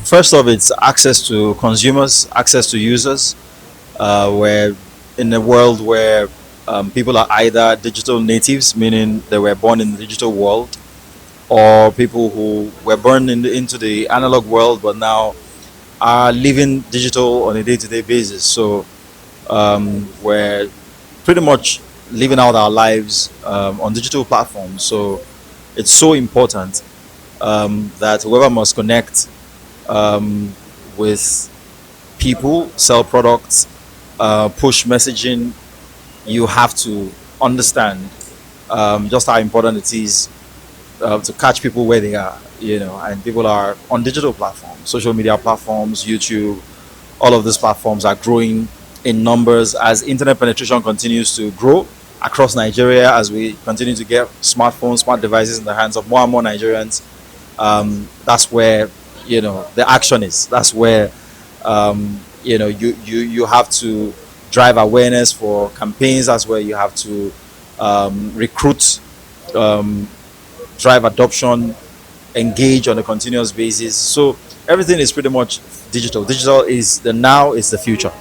First off, it's access to consumers, access to users. Where in a world where people are either digital natives, meaning they were born in the digital world, or people who were born into the analog world but now are living digital on a day-to-day basis. So we're pretty much living out our lives on digital platforms. So it's so important that whoever must connect with people, sell products, push messaging, you have to understand just how important it is to catch people where they are, and people are on digital platforms, social media platforms, YouTube. All of these platforms are growing in numbers as internet penetration continues to grow across Nigeria, as we continue to get smartphones, smart devices in the hands of more and more Nigerians. That's where the action is. That's where you have to drive awareness for campaigns. That's where you have to recruit, drive adoption, engage on a continuous basis. So everything is pretty much digital. Digital is the now, is the future.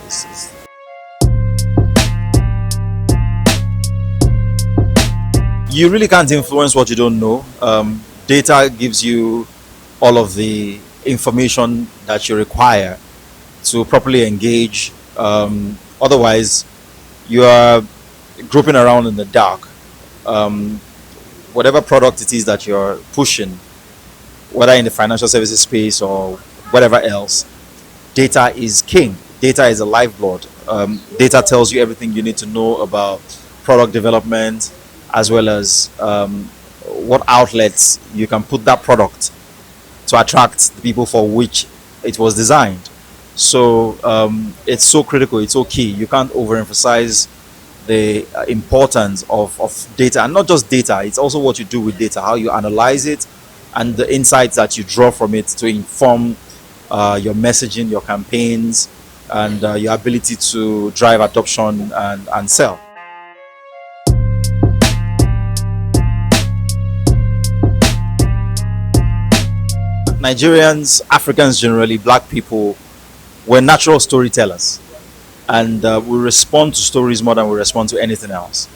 You really can't influence what you don't know. Data gives you all of the information that you require to properly engage. Otherwise, you are groping around in the dark. Whatever product it is that you're pushing, whether in the financial services space or whatever else, data is king. Data is a lifeblood. Data tells you everything you need to know about product development, as well as what outlets you can put that product to attract the people for which it was designed. So it's so critical, it's so key. You can't overemphasize the importance of data, and not just data, it's also what you do with data, how you analyze it, and the insights that you draw from it to inform your messaging, your campaigns, and your ability to drive adoption and sell. Nigerians, Africans generally, black people, we're natural storytellers, and we respond to stories more than we respond to anything else.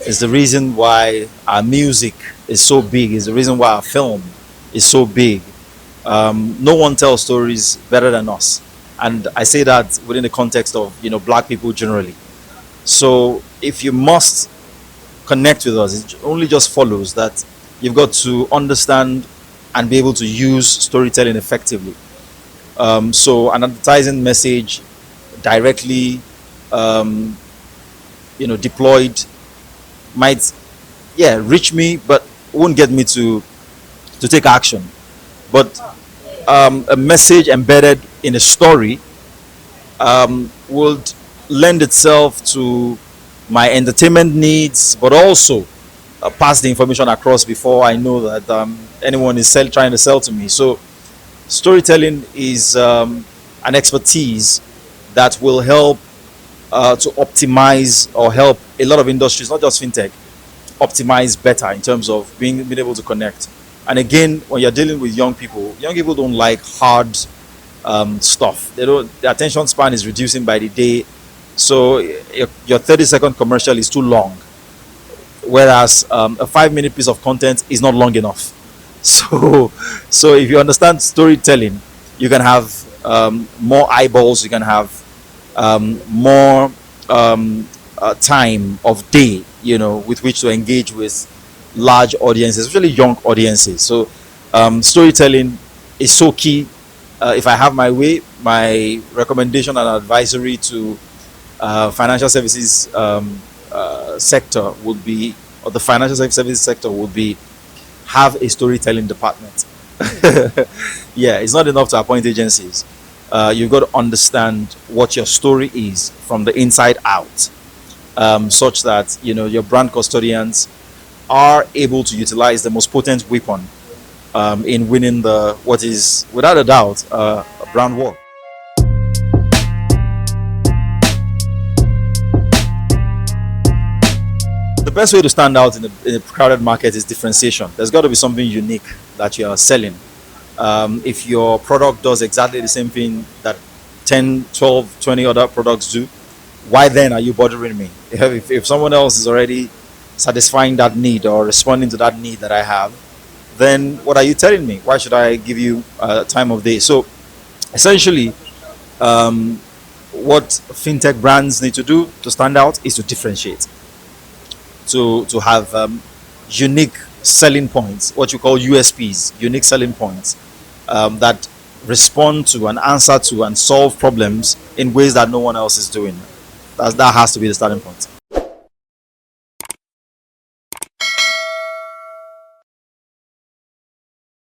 It's the reason why our music is so big. It's the reason why our film is so big. No one tells stories better than us, and I say that within the context of black people generally. So if you must connect with us, it only just follows that you've got to understand and be able to use storytelling effectively. So an advertising message directly deployed might reach me, but won't get me to take action. But a message embedded in a story would lend itself to my entertainment needs, but also pass the information across before I know that anyone is trying to sell to me. So storytelling is an expertise that will help to optimize, or help a lot of industries, not just fintech, optimize better in terms of being able to connect. And again, when you're dealing with young people don't like hard stuff. Their attention span is reducing by the day. So your 30-second commercial is too long, whereas a 5-minute piece of content is not long enough. So if you understand storytelling, you can have more eyeballs, you can have more time of day, with which to engage with large audiences, especially young audiences. So storytelling is so key. If I have my way, my recommendation and advisory to financial services sector would be, or the financial services sector would be, have a storytelling department. It's not enough to appoint agencies. You've got to understand what your story is from the inside out, such that your brand custodians are able to utilize the most potent weapon in winning what is without a doubt a brand war. The best way to stand out in a crowded market is differentiation. There's got to be something unique that you are selling. If your product does exactly the same thing that 10, 12, 20 other products do, why then are you bothering me? If someone else is already satisfying that need or responding to that need that I have, then what are you telling me? Why should I give you time of day? So essentially, um, what fintech brands need to do to stand out is to differentiate, to have unique selling points, what you call USPs, unique selling points, that respond to and answer to and solve problems in ways that no one else is doing. That has to be the starting point.